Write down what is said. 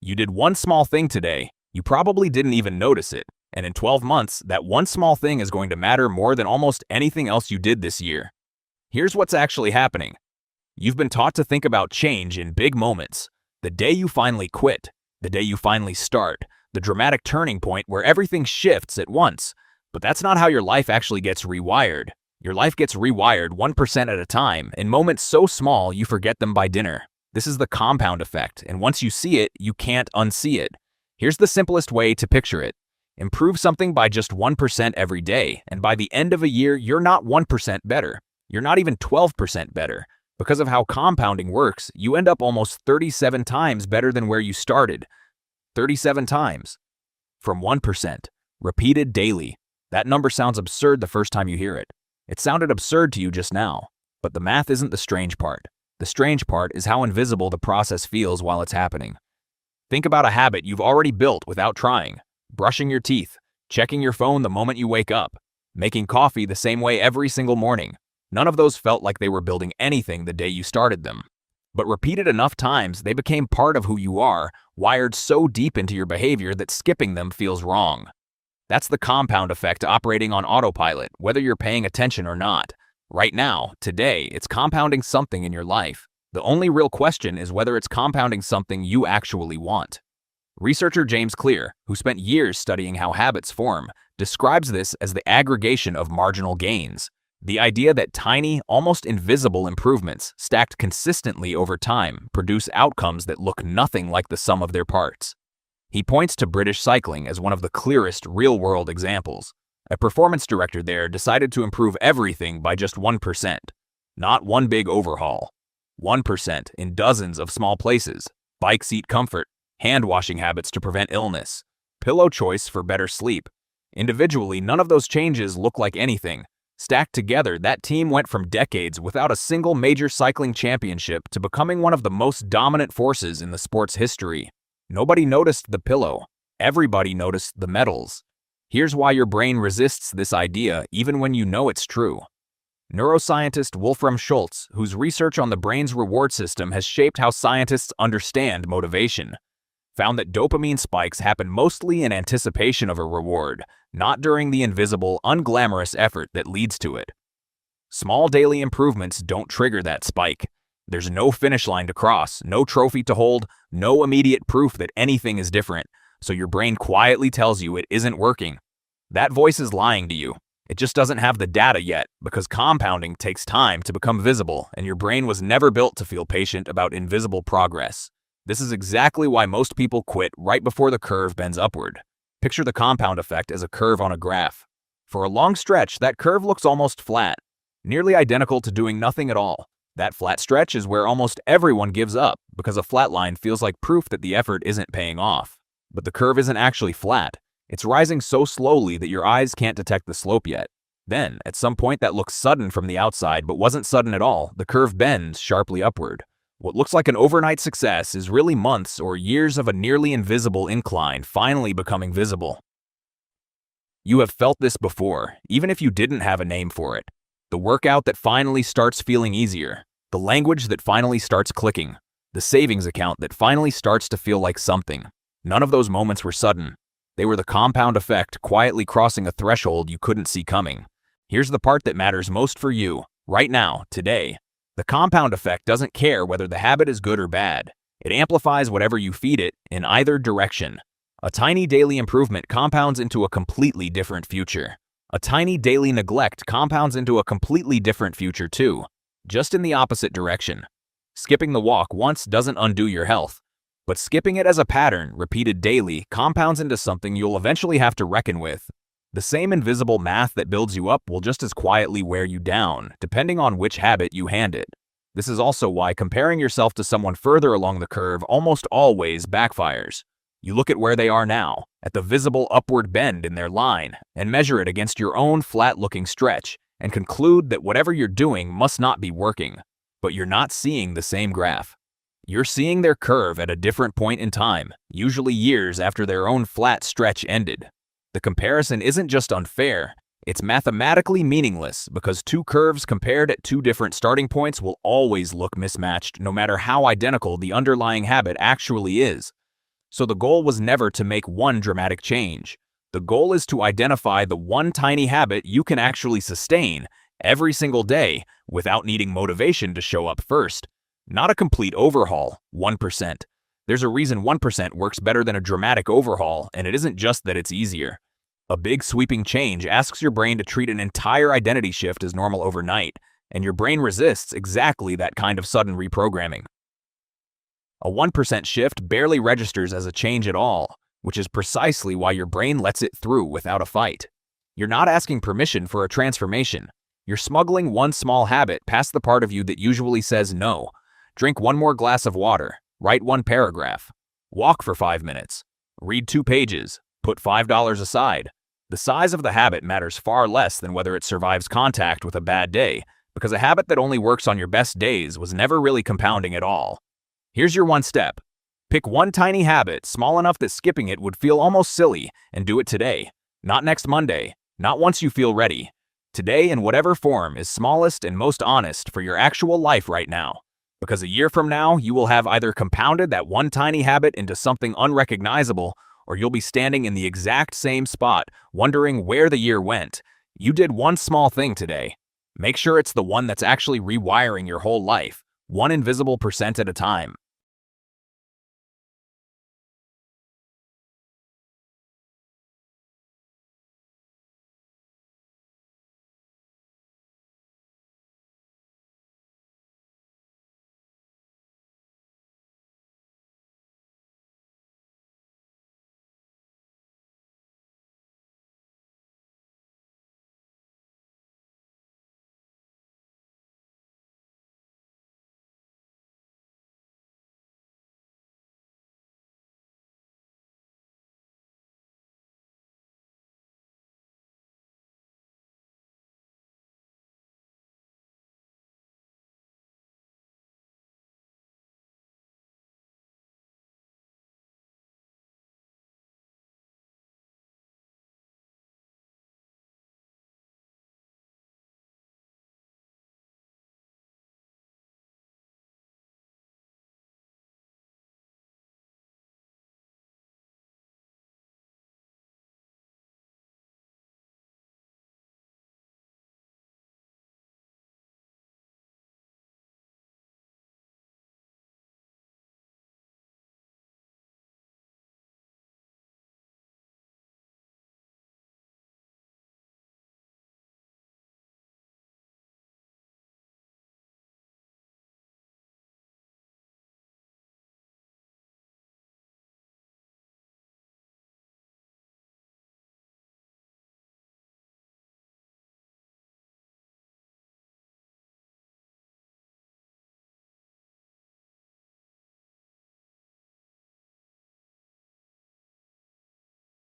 You did one small thing today. You probably didn't even notice it. And in 12 months, that one small thing is going to matter more than almost anything else you did this year. Here's what's actually happening. You've been taught to think about change in big moments. The day you finally quit, the day you finally start, the dramatic turning point where everything shifts at once. But that's not how your life actually gets rewired. Your life gets rewired 1% at a time, in moments so small you forget them by dinner. This is the compound effect, and once you see it, you can't unsee it. Here's the simplest way to picture it. Improve something by just 1% every day, and by the end of a year, you're not 1% better. You're not even 12% better. Because of how compounding works, you end up almost 37 times better than where you started. 37 times. From 1%. Repeated daily. That number sounds absurd the first time you hear it. It sounded absurd to you just now. But the math isn't the strange part. The strange part is how invisible the process feels while it's happening. Think about a habit you've already built without trying. Brushing your teeth, checking your phone the moment you wake up, making coffee the same way every single morning. None of those felt like they were building anything the day you started them. But repeated enough times, they became part of who you are, wired so deep into your behavior that skipping them feels wrong. That's the compound effect operating on autopilot, whether you're paying attention or not. Right now, today, it's compounding something in your life. The only real question is whether it's compounding something you actually want. Researcher James Clear, who spent years studying how habits form, describes this as the aggregation of marginal gains. The idea that tiny, almost invisible improvements, stacked consistently over time, produce outcomes that look nothing like the sum of their parts. He points to British cycling as one of the clearest real-world examples. A performance director there decided to improve everything by just 1%. Not one big overhaul. 1% in dozens of small places. Bike seat comfort, hand-washing habits to prevent illness, pillow choice for better sleep. Individually, none of those changes look like anything. Stacked together, that team went from decades without a single major cycling championship to becoming one of the most dominant forces in the sport's history. Nobody noticed the pillow. Everybody noticed the medals. Here's why your brain resists this idea even when you know it's true. Neuroscientist Wolfram Schultz, whose research on the brain's reward system has shaped how scientists understand motivation, found that dopamine spikes happen mostly in anticipation of a reward, not during the invisible, unglamorous effort that leads to it. Small daily improvements don't trigger that spike. There's no finish line to cross, no trophy to hold, no immediate proof that anything is different, so your brain quietly tells you it isn't working. That voice is lying to you. It just doesn't have the data yet, because compounding takes time to become visible, and your brain was never built to feel patient about invisible progress. This is exactly why most people quit right before the curve bends upward. Picture the compound effect as a curve on a graph. For a long stretch, that curve looks almost flat, nearly identical to doing nothing at all. That flat stretch is where almost everyone gives up, because a flat line feels like proof that the effort isn't paying off. But the curve isn't actually flat. It's rising so slowly that your eyes can't detect the slope yet. Then, at some point that looks sudden from the outside but wasn't sudden at all, the curve bends sharply upward. What looks like an overnight success is really months or years of a nearly invisible incline finally becoming visible. You have felt this before, even if you didn't have a name for it. The workout that finally starts feeling easier. The language that finally starts clicking. The savings account that finally starts to feel like something. None of those moments were sudden. They were the compound effect quietly crossing a threshold you couldn't see coming. Here's the part that matters most for you, right now, today. The compound effect doesn't care whether the habit is good or bad. It amplifies whatever you feed it in either direction. A tiny daily improvement compounds into a completely different future. A tiny daily neglect compounds into a completely different future too, just in the opposite direction. Skipping the walk once doesn't undo your health, but skipping it as a pattern, repeated daily, compounds into something you'll eventually have to reckon with. The same invisible math that builds you up will just as quietly wear you down, depending on which habit you hand it. This is also why comparing yourself to someone further along the curve almost always backfires. You look at where they are now, at the visible upward bend in their line, and measure it against your own flat-looking stretch, and conclude that whatever you're doing must not be working. But you're not seeing the same graph. You're seeing their curve at a different point in time, usually years after their own flat stretch ended. The comparison isn't just unfair, it's mathematically meaningless because two curves compared at two different starting points will always look mismatched no matter how identical the underlying habit actually is. So the goal was never to make one dramatic change. The goal is to identify the one tiny habit you can actually sustain every single day without needing motivation to show up first. Not a complete overhaul, 1%. There's a reason 1% works better than a dramatic overhaul, and it isn't just that it's easier. A big sweeping change asks your brain to treat an entire identity shift as normal overnight, and your brain resists exactly that kind of sudden reprogramming. A 1% shift barely registers as a change at all, which is precisely why your brain lets it through without a fight. You're not asking permission for a transformation. You're smuggling one small habit past the part of you that usually says no. Drink one more glass of water. Write one paragraph. Walk for 5 minutes. Read 2 pages. Put $5 aside. The size of the habit matters far less than whether it survives contact with a bad day, because a habit that only works on your best days was never really compounding at all. Here's your one step. Pick one tiny habit small enough that skipping it would feel almost silly, and do it today. Not next Monday. Not once you feel ready. Today, in whatever form is smallest and most honest for your actual life right now. Because a year from now, you will have either compounded that one tiny habit into something unrecognizable, or you'll be standing in the exact same spot, wondering where the year went. You did one small thing today. Make sure it's the one that's actually rewiring your whole life, 1 invisible % at a time.